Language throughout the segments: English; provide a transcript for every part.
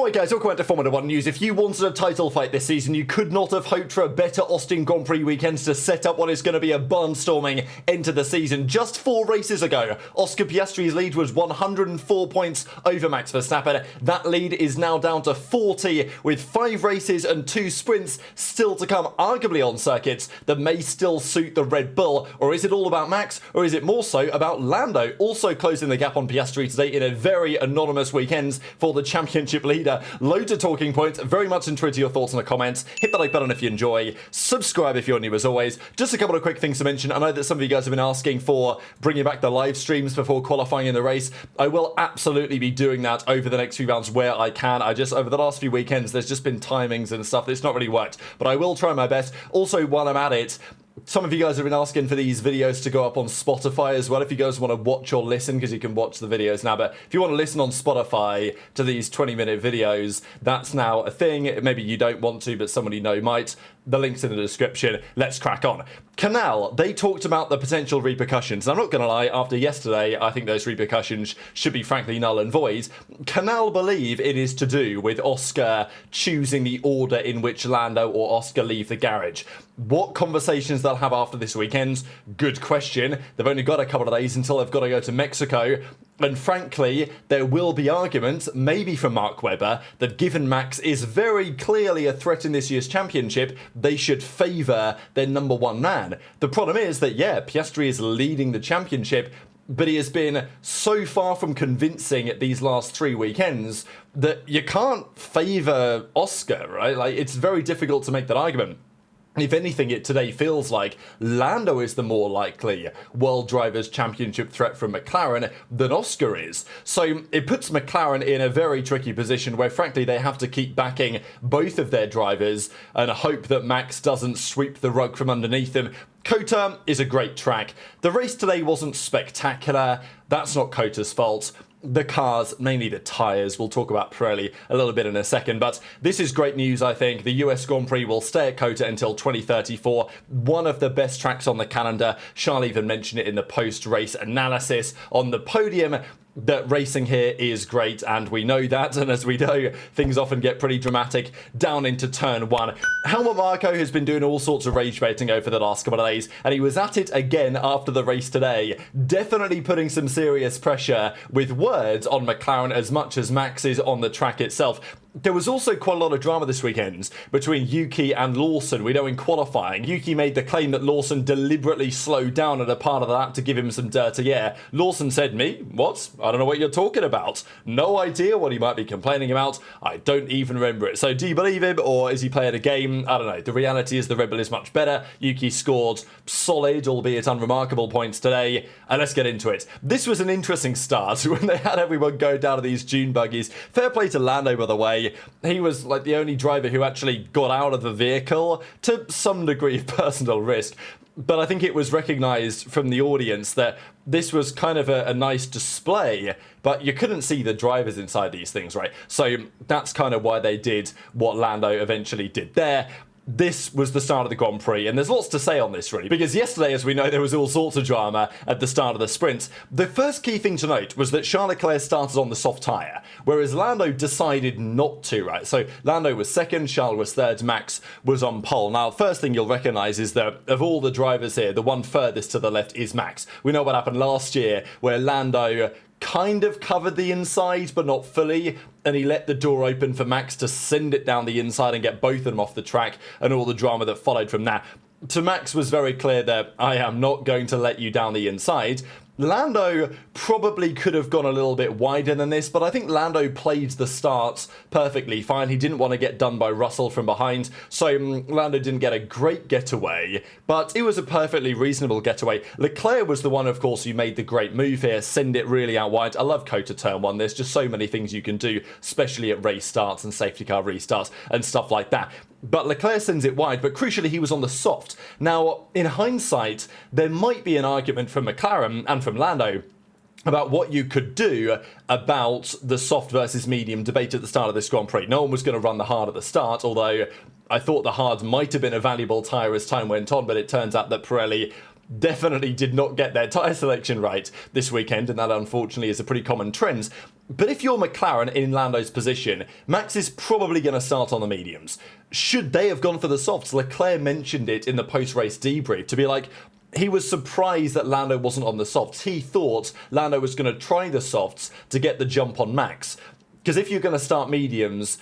Alright guys, welcome back to Formula 1 News. If you wanted a title fight this season, you could not have hoped for a better Austin Grand Prix weekend to set up what is going to be a barnstorming end to the season. Just 4 races ago, Oscar Piastri's lead was 104 points over Max Verstappen. That lead is now down to 40, with 5 races and 2 sprints still to come, arguably on circuits that may still suit the Red Bull. Or is it all about Max, or is it more so about Lando? Also closing the gap on Piastri today in a very anonymous weekend for the championship leader. Loads of talking points, very much interested in your thoughts in the comments. Hit the like button if you enjoy, subscribe if you're new as always. Just a couple of quick things to mention. I know that some of you guys have been asking for bringing back the live streams before qualifying in the race. I will absolutely be doing that over the next few rounds where I can. Over the last few weekends, there's just been timings and stuff that's not really worked, but I will try my best. Also, while I'm at it, some of you guys have been asking for these videos to go up on Spotify as well, if you guys want to watch or listen, because you can watch the videos now. But if you want to listen on Spotify to these 20-minute videos, that's now a thing. Maybe you don't want to, but someone you know might. The link's in the description. Let's crack on. Canal, they talked about the potential repercussions. I'm not going to lie, after yesterday, I think those repercussions should be frankly null and void. Canal believe it is to do with Oscar choosing the order in which Lando or Oscar leave the garage. What conversations they'll have after this weekend? Good question. They've only got a couple of days until they've got to go to Mexico. And frankly, there will be arguments, maybe from Mark Webber, that given Max is very clearly a threat in this year's championship, they should favour their number one man. The problem is that, yeah, Piastri is leading the championship, but he has been so far from convincing at these last 3 weekends that you can't favour Oscar, right? Like, it's very difficult to make that argument. If anything, it today feels like Lando is the more likely World Drivers' Championship threat from McLaren than Oscar is. So it puts McLaren in a very tricky position where, frankly, they have to keep backing both of their drivers and hope that Max doesn't sweep the rug from underneath them. COTA is a great track. The race today wasn't spectacular. That's not COTA's fault. The cars, mainly the tyres, we'll talk about Pirelli a little bit in a second, but this is great news, I think. The US Grand Prix will stay at COTA until 2034, one of the best tracks on the calendar. Charles even mentioned it in the post-race analysis on the podium, that racing here is great, and we know that, and as we know, things often get pretty dramatic down into turn 1. Helmut Marko has been doing all sorts of rage baiting over the last couple of days, and he was at it again after the race today, definitely putting some serious pressure with words on McLaren as much as Max is on the track itself. There was also quite a lot of drama this weekend between Yuki and Lawson. We know in qualifying, Yuki made the claim that Lawson deliberately slowed down at a part of the lap to give him some dirty air. Lawson said, "Me? What? I don't know what you're talking about. No idea what he might be complaining about. I don't even remember it." So do you believe him, or is he playing a game? I don't know. The reality is the Red Bull is much better. Yuki scored solid, albeit unremarkable points today. And let's get into it. This was an interesting start when they had everyone go down to these dune buggies. Fair play to Lando, by the way. He was like the only driver who actually got out of the vehicle to some degree of personal risk. But I think it was recognised from the audience that this was kind of a nice display, but you couldn't see the drivers inside these things, right? So that's kind of why they did what Lando eventually did there. This was the start of the Grand Prix, and there's lots to say on this, really, because yesterday, as we know, there was all sorts of drama at the start of the sprints. The first key thing to note was that Charles Leclerc started on the soft tyre, whereas Lando decided not to, right? So Lando was second, Charles was third, Max was on pole. Now, first thing you'll recognise is that of all the drivers here, the one furthest to the left is Max. We know what happened last year, where Lando kind of covered the inside, but not fully, and he let the door open for Max to send it down the inside and get both of them off the track, and all the drama that followed from that. To Max was very clear that I am not going to let you down the inside. Lando probably could have gone a little bit wider than this, but I think Lando played the starts perfectly fine. He didn't want to get done by Russell from behind, so Lando didn't get a great getaway, but it was a perfectly reasonable getaway. Leclerc was the one, of course, who made the great move here, send it really out wide. I love COTA turn 1. There's just so many things you can do, especially at race starts and safety car restarts and stuff like that. But Leclerc sends it wide, but crucially he was on the soft. Now, in hindsight, there might be an argument from McLaren and from Lando about what you could do about the soft versus medium debate at the start of this Grand Prix. No one was going to run the hard at the start, although I thought the hard might have been a valuable tyre as time went on, but it turns out that Pirelli definitely did not get their tyre selection right this weekend, and that unfortunately is a pretty common trend. But if you're McLaren in Lando's position, Max is probably going to start on the mediums. Should they have gone for the softs? Leclerc mentioned it in the post-race debrief to be like, he was surprised that Lando wasn't on the softs. He thought Lando was going to try the softs to get the jump on Max. Because if you're going to start mediums,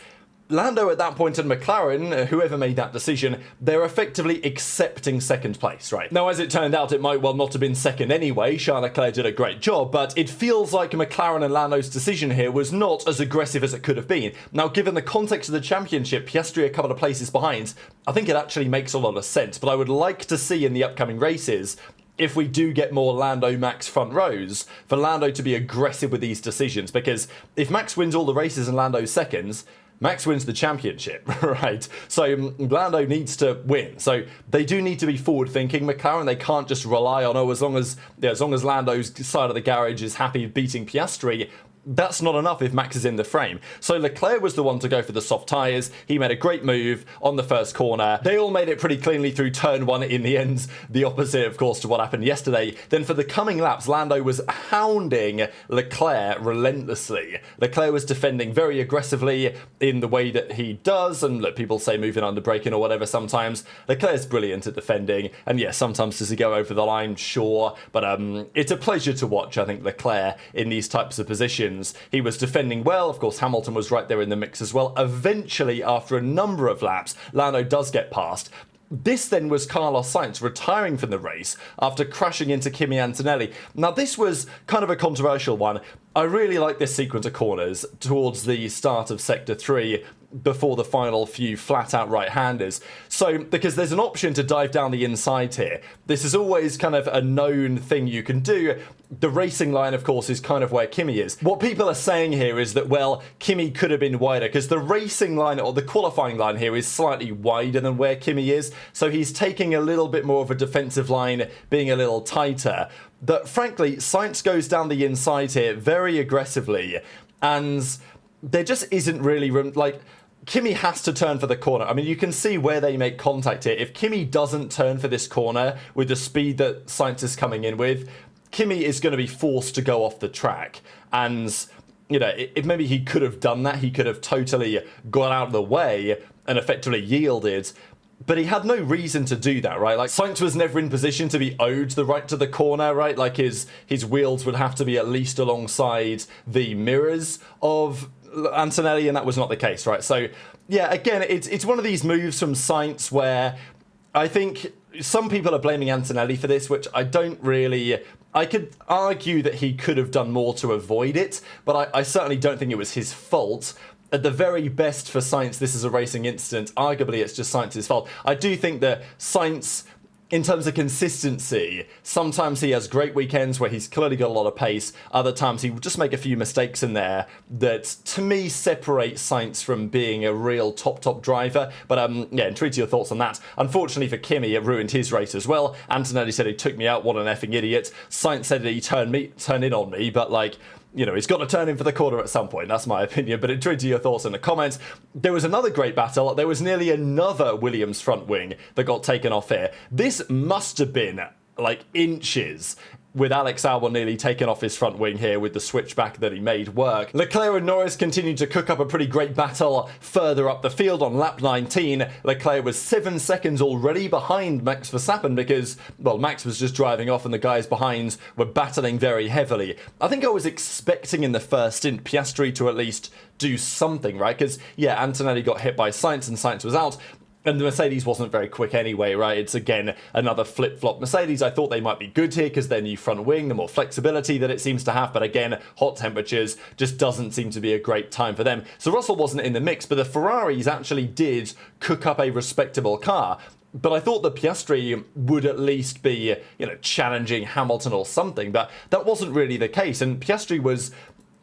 Lando at that point and McLaren, whoever made that decision, they're effectively accepting second place, right? Now, as it turned out, it might well not have been second anyway. Charles Leclerc did a great job, but it feels like McLaren and Lando's decision here was not as aggressive as it could have been. Now, given the context of the championship, Piastri a couple of places behind, I think it actually makes a lot of sense, but I would like to see in the upcoming races, if we do get more Lando Max front rows, for Lando to be aggressive with these decisions, because if Max wins all the races and Lando's seconds, Max wins the championship, right? So Lando needs to win. So they do need to be forward-thinking. McLaren, they can't just rely on, as long as Lando's side of the garage is happy beating Piastri, that's not enough if Max is in the frame. So Leclerc was the one to go for the soft tyres. He made a great move on the first corner. They all made it pretty cleanly through turn one in the end. The opposite, of course, to what happened yesterday. Then for the coming laps, Lando was hounding Leclerc relentlessly. Leclerc was defending very aggressively in the way that he does. And look, people say moving under braking or whatever sometimes. Leclerc's brilliant at defending. And yes, sometimes does he go over the line? Sure. But it's a pleasure to watch, I think, Leclerc in these types of positions. He was defending well. Of course, Hamilton was right there in the mix as well. Eventually, after a number of laps, Lando does get past. This then was Carlos Sainz retiring from the race after crashing into Kimi Antonelli. Now, this was kind of a controversial one. I really like this sequence of corners towards the start of Sector 3 before the final few flat-out right-handers. So, because there's an option to dive down the inside here. This is always kind of a known thing you can do. The racing line, of course, is kind of where Kimi is. What people are saying here is that, well, Kimi could have been wider, because the racing line, or the qualifying line here, is slightly wider than where Kimi is. So he's taking a little bit more of a defensive line, being a little tighter. But frankly, Sainz goes down the inside here very aggressively, and there just isn't really room. Like, Kimi has to turn for the corner. I mean, you can see where they make contact here. If Kimi doesn't turn for this corner with the speed that Sainz is coming in with, Kimi is going to be forced to go off the track. And, you know, if maybe he could have done that, he could have totally got out of the way and effectively yielded. But he had no reason to do that, right? Like, Sainz was never in position to be owed the right to the corner, right? Like, his wheels would have to be at least alongside the mirrors of Antonelli, and that was not the case, right? So, yeah, again, it's one of these moves from Sainz where I think some people are blaming Antonelli for this, which I don't really. I could argue that he could have done more to avoid it, but I certainly don't think it was his fault. At the very best for Sainz, this is a racing incident. Arguably, it's just Sainz's fault. I do think that Sainz, in terms of consistency, sometimes he has great weekends where he's clearly got a lot of pace. Other times he will just make a few mistakes in there that, to me, separate Sainz from being a real top driver. But yeah, intrigued to your thoughts on that. Unfortunately for Kimi, it ruined his race as well. Antonelli said he took me out. What an effing idiot. Sainz said that he turned in on me, but like, you know, he's got to turn in for the corner at some point. That's my opinion, but intrigued to your thoughts in the comments. There was another great battle. There was nearly another Williams front wing that got taken off here. This must have been like inches, with Alex Albon nearly taking off his front wing here with the switchback that he made work. Leclerc and Norris continued to cook up a pretty great battle further up the field on lap 19. Leclerc was 7 seconds already behind Max Verstappen because, well, Max was just driving off and the guys behind were battling very heavily. I think I was expecting in the first stint Piastri to at least do something, right? Because, yeah, Antonelli got hit by Sainz and Sainz was out. And the Mercedes wasn't very quick anyway, right? It's, again, another flip-flop. Mercedes, I thought they might be good here because their new front wing, the more flexibility that it seems to have. But again, hot temperatures just doesn't seem to be a great time for them. So Russell wasn't in the mix, but the Ferraris actually did cook up a respectable car. But I thought that Piastri would at least be, you know, challenging Hamilton or something. But that wasn't really the case. And Piastri was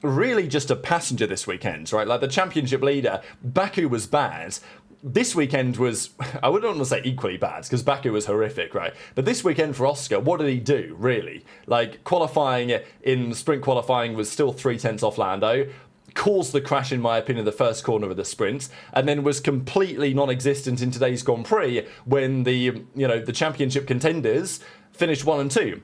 really just a passenger this weekend, right? Like the championship leader, Baku was bad. This weekend was, I wouldn't want to say equally bad, because Baku was horrific, right? But this weekend for Oscar, what did he do, really? Like, qualifying in sprint qualifying was still 0.3 off Lando. caused the crash, in my opinion, the first corner of the sprint, and then was completely non-existent in today's Grand Prix when the championship contenders finished 1 and 2.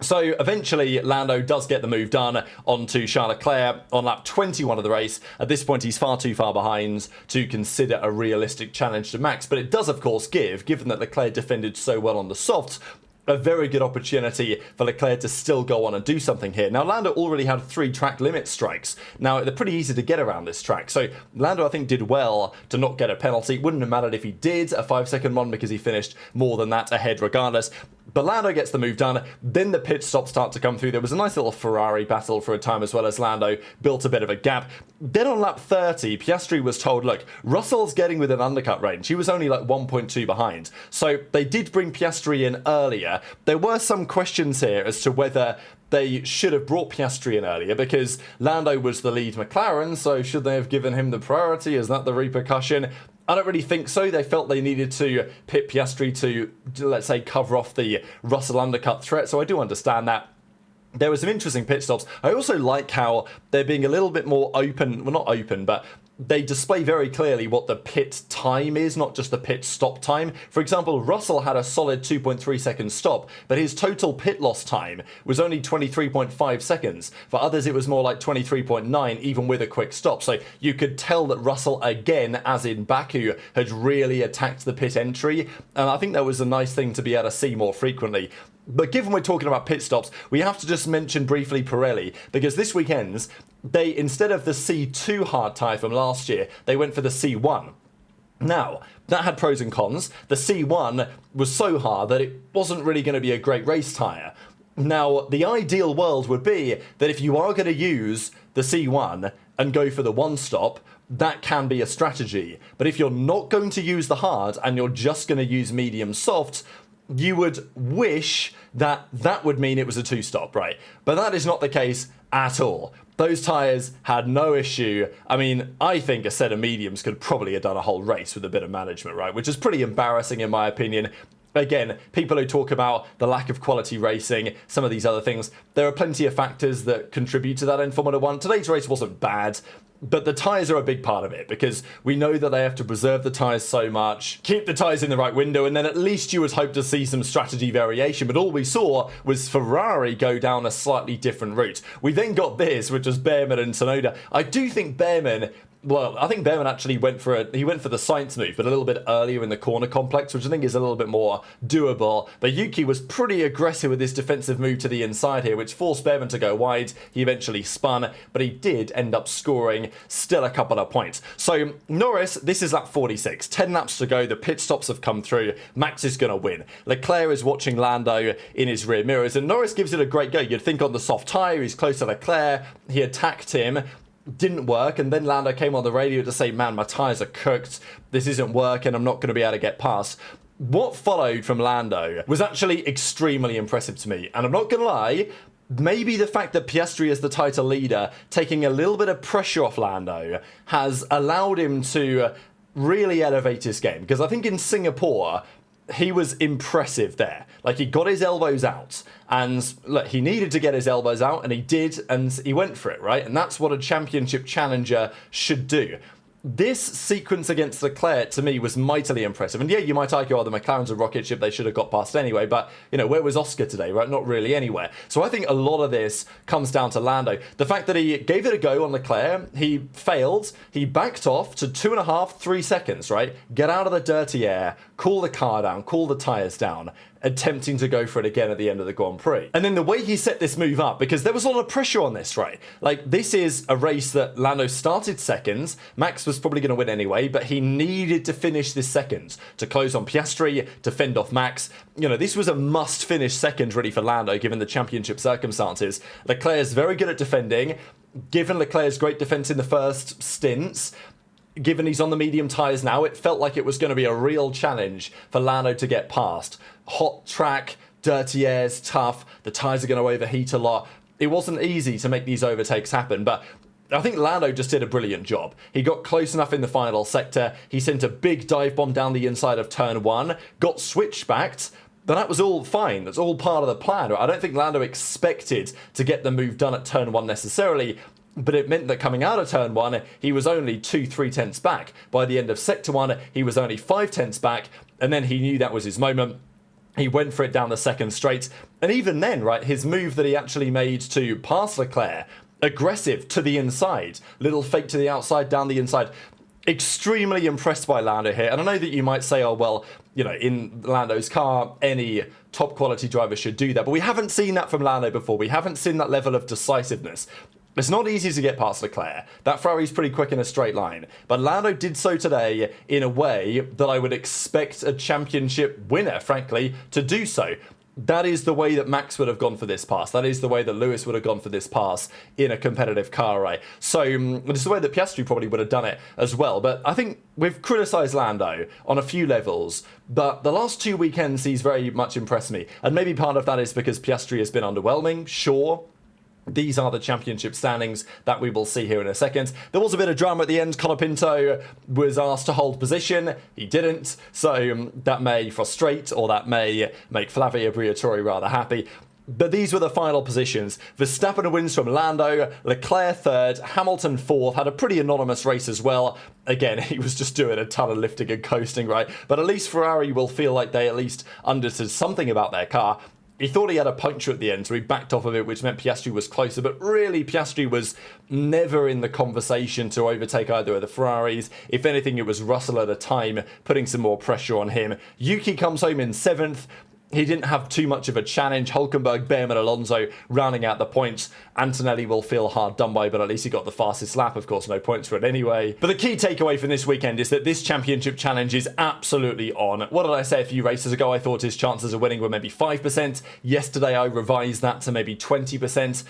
So eventually Lando does get the move done onto Charles Leclerc on lap 21 of the race. At this point he's far too far behind to consider a realistic challenge to Max, but it does of course given that Leclerc defended so well on the softs, a very good opportunity for Leclerc to still go on and do something here. Now, Lando already had 3 track limit strikes. Now, they're pretty easy to get around this track. So, Lando, I think, did well to not get a penalty. Wouldn't have mattered if he did a 5-second one because he finished more than that ahead regardless. But Lando gets the move done. Then the pit stops start to come through. There was a nice little Ferrari battle for a time as well as Lando built a bit of a gap. Then on lap 30, Piastri was told, look, Russell's getting within undercut range. He was only like 1.2 behind. So they did bring Piastri in earlier. There were some questions here as to whether they should have brought Piastri in earlier because Lando was the lead McLaren, so should they have given him the priority? Is that the repercussion? I don't really think so. They felt they needed to pit Piastri to, let's say, cover off the Russell undercut threat, so I do understand that. There were some interesting pit stops. I also like how they're being a little bit more open, well, not open, but they display very clearly what the pit time is, not just the pit stop time. For example, Russell had a solid 2.3 second stop, but his total pit loss time was only 23.5 seconds. For others, it was more like 23.9, even with a quick stop. So you could tell that Russell, again, as in Baku, had really attacked the pit entry. And I think that was a nice thing to be able to see more frequently. But given we're talking about pit stops, we have to just mention briefly Pirelli, because this weekend's, they, instead of the C2 hard tyre from last year, they went for the C1. Now, that had pros and cons. The C1 was so hard that it wasn't really going to be a great race tyre. Now, the ideal world would be that if you are going to use the C1 and go for the one stop, that can be a strategy. But if you're not going to use the hard and you're just going to use medium soft, you would wish that that would mean it was a 2-stop, right? But that is not the case at all. Those tyres had no issue. I mean, I think a set of mediums could probably have done a whole race with a bit of management, right? Which is pretty embarrassing in my opinion. Again, people who talk about the lack of quality racing, some of these other things, there are plenty of factors that contribute to that in Formula 1. Today's race wasn't bad, but the tyres are a big part of it because we know that they have to preserve the tyres so much, keep the tyres in the right window, and then at least you would hope to see some strategy variation. But all we saw was Ferrari go down a slightly different route. We then got this, which was Behrman and Tsunoda. I do think Behrman... Well, I think Behrman actually went for the Sainz move, but a little bit earlier in the corner complex, which I think is a little bit more doable. But Yuki was pretty aggressive with his defensive move to the inside here, which forced Behrman to go wide. He eventually spun, but he did end up scoring still a couple of points. So Norris, this is lap 46. 10 laps to go. The pit stops have come through. Max is going to win. Leclerc is watching Lando in his rear mirrors, and Norris gives it a great go. You'd think on the soft tyre, he's close to Leclerc. He attacked him. Didn't work, and then Lando came on the radio to say, man, my tyres are cooked, this isn't working, I'm not going to be able to get past. What followed from Lando was actually extremely impressive to me, and I'm not going to lie, maybe the fact that Piastri is the title leader, taking a little bit of pressure off Lando, has allowed him to really elevate his game, because I think in Singapore, he was impressive there. Like, he got his elbows out, and look, he needed to get his elbows out, and he did, and he went for it, right? And that's what a championship challenger should do. This sequence against Leclerc, to me, was mightily impressive. And yeah, you might argue, oh, the McLaren's a rocket ship, they should have got past anyway. But, you know, where was Oscar today, right? Not really anywhere. So I think a lot of this comes down to Lando. The fact that he gave it a go on Leclerc, he failed, he backed off to 2.5, 3 seconds, right? Get out of the dirty air, cool the car down, cool the tyres down, attempting to go for it again at the end of the Grand Prix. And then the way he set this move up, because there was a lot of pressure on this, right? Like, this is a race that Lando started second. Max was probably going to win anyway, but he needed to finish this second to close on Piastri, to fend off Max. You know, this was a must-finish second, really, for Lando, given the championship circumstances. Leclerc is very good at defending. Given Leclerc's great defense in the first stints, given he's on the medium tyres now, it felt like it was going to be a real challenge for Lando to get past. Hot track, dirty airs, tough, the tyres are going to overheat a lot. It wasn't easy to make these overtakes happen, but I think Lando just did a brilliant job. He got close enough in the final sector, he sent a big dive bomb down the inside of turn 1, got switchbacked, but that was all fine. That's all part of the plan. I don't think Lando expected to get the move done at turn 1 necessarily. But it meant that coming out of turn 1, he was only 2-3 tenths back. By the end of sector 1, he was only 5 tenths back, and then he knew that was his moment. He went for it down the second straight, and even then, right, his move that he actually made to pass Leclerc, aggressive to the inside, little fake to the outside, down the inside. Extremely impressed by Lando here, and I know that you might say, oh, well, you know, in Lando's car, any top quality driver should do that, but we haven't seen that from Lando before. We haven't seen that level of decisiveness. It's not easy to get past Leclerc. That Ferrari's pretty quick in a straight line. But Lando did so today in a way that I would expect a championship winner, frankly, to do so. That is the way that Max would have gone for this pass. That is the way that Lewis would have gone for this pass in a competitive car, right? So this is the way that Piastri probably would have done it as well. But I think we've criticised Lando on a few levels, but the last 2 weekends he's very much impressed me. And maybe part of that is because Piastri has been underwhelming, sure. These are the championship standings that we will see here in a second. There was a bit of drama at the end. Colapinto was asked to hold position. He didn't. So that may frustrate, or that may make Flavio Briatore rather happy. But these were the final positions. Verstappen wins from Lando, Leclerc third, Hamilton fourth, had a pretty anonymous race as well. Again, he was just doing a ton of lifting and coasting, right? But at least Ferrari will feel like they at least understood something about their car. He thought he had a puncture at the end, so he backed off of it, which meant Piastri was closer. But really, Piastri was never in the conversation to overtake either of the Ferraris. If anything, it was Russell at a time, putting some more pressure on him. Yuki comes home in 7th. He didn't have too much of a challenge. Hulkenberg, Behrman, Alonso rounding out the points. Antonelli will feel hard done by, but at least he got the fastest lap. Of course, no points for it anyway. But the key takeaway from this weekend is that this championship challenge is absolutely on. What did I say a few races ago? I thought his chances of winning were maybe 5%. Yesterday, I revised that to maybe 20%.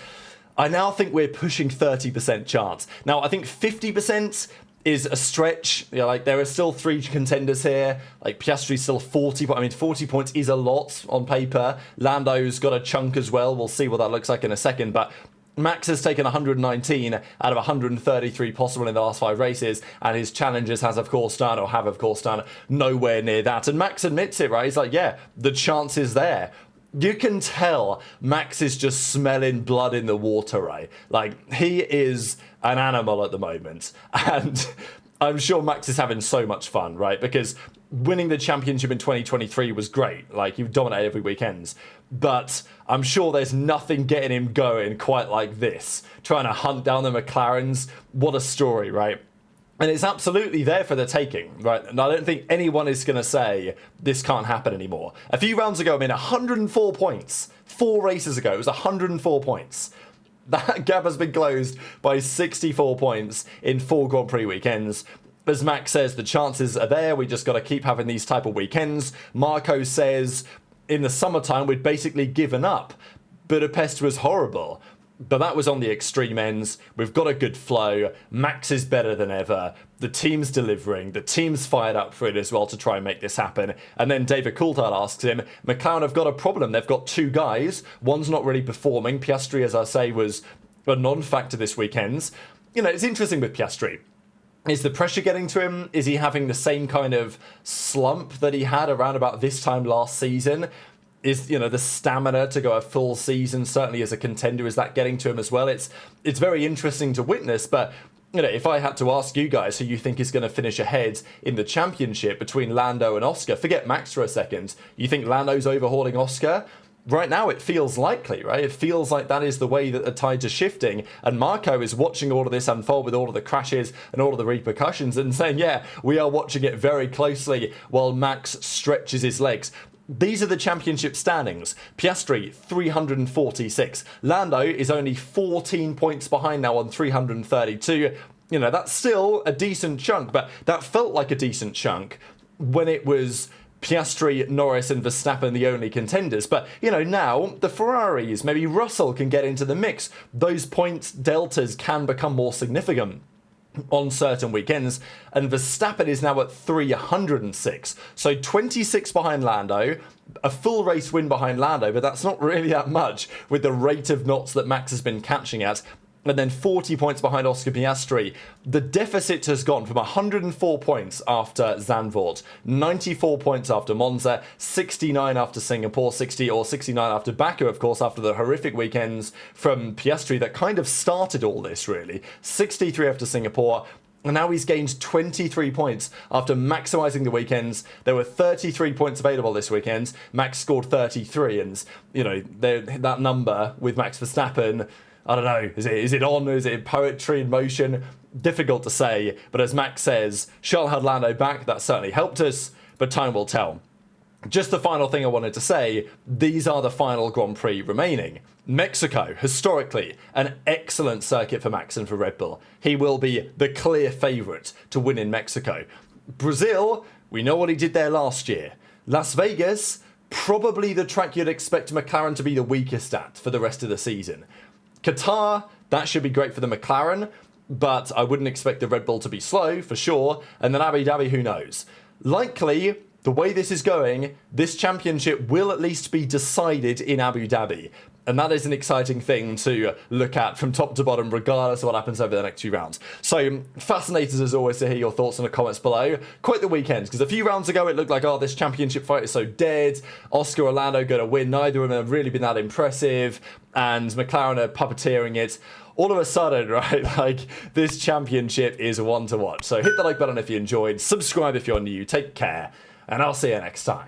I now think we're pushing 30% chance. Now, I think 50% is a stretch. You know, like, there are still 3 contenders here. Like, Piastri's still 40, but I mean, 40 points is a lot on paper. Lando's got a chunk as well. We'll see what that looks like in a second, but Max has taken 119 out of 133 possible in the last 5 races, and his challenges have of course done nowhere near that. And Max admits it, right? He's like, yeah, the chance is there. You can tell Max is just smelling blood in the water, right? Like, he is an animal at the moment. And I'm sure Max is having so much fun, right? Because winning the championship in 2023 was great. Like, he dominated every weekend. But I'm sure there's nothing getting him going quite like this. Trying to hunt down the McLarens. What a story, right? And it's absolutely there for the taking, right? And I don't think anyone is going to say this can't happen anymore. A few rounds ago, I mean, 104 points. 4 races ago, it was 104 points. That gap has been closed by 64 points in 4 Grand Prix weekends. As Max says, the chances are there. We just got to keep having these type of weekends. Marco says, in the summertime, we'd basically given up. Budapest was horrible. But that was on the extreme ends. We've got a good flow. Max is better than ever. The team's delivering. The team's fired up for it as well to try and make this happen. And then David Coulthard asks him, McLaren have got a problem. They've got 2 guys. One's not really performing. Piastri, as I say, was a non-factor this weekend. You know, it's interesting with Piastri. Is the pressure getting to him? Is he having the same kind of slump that he had around about this time last season? Is, you know, the stamina to go a full season, certainly as a contender, is that getting to him as well? It's very interesting to witness, but, you know, if I had to ask you guys who you think is going to finish ahead in the championship between Lando and Oscar, forget Max for a second. You think Lando's overhauling Oscar? Right now it feels likely, right? It feels like that is the way that the tides are shifting, and Marco is watching all of this unfold with all of the crashes and all of the repercussions and saying, yeah, we are watching it very closely while Max stretches his legs. These are the championship standings. Piastri, 346. Lando is only 14 points behind now on 332. You know, that's still a decent chunk, but that felt like a decent chunk when it was Piastri, Norris and Verstappen the only contenders. But, you know, now the Ferraris, maybe Russell can get into the mix. Those points deltas can become more significant on certain weekends, and Verstappen is now at 306, so 26 behind Lando, a full race win behind Lando, but that's not really that much with the rate of knots that Max has been catching at. and then 40 points behind Oscar Piastri. The deficit has gone from 104 points after Zandvoort, 94 points after Monza, 69 after Singapore, 69 after Baku, of course, after the horrific weekends from Piastri that kind of started all this, really. 63 after Singapore. And now he's gained 23 points after maximising the weekends. There were 33 points available this weekend. Max scored 33, and, you know, that number with Max Verstappen, I don't know, is it on? Is it poetry in motion? Difficult to say, but as Max says, Charles had Lando back. That certainly helped us, but time will tell. Just the final thing I wanted to say, these are the final Grand Prix remaining. Mexico, historically, an excellent circuit for Max and for Red Bull. He will be the clear favourite to win in Mexico. Brazil, we know what he did there last year. Las Vegas, probably the track you'd expect McLaren to be the weakest at for the rest of the season. Qatar, that should be great for the McLaren, but I wouldn't expect the Red Bull to be slow, for sure. And then Abu Dhabi, who knows? Likely, the way this is going, this championship will at least be decided in Abu Dhabi. And that is an exciting thing to look at from top to bottom, regardless of what happens over the next few rounds. So, fascinated as always to hear your thoughts in the comments below. Quite the weekend, because a few rounds ago it looked like, oh, this championship fight is so dead. Oscar or Lando going to win. Neither of them have really been that impressive. And McLaren are puppeteering it. All of a sudden, right, like, this championship is one to watch. So hit the like button if you enjoyed. Subscribe if you're new. Take care. And I'll see you next time.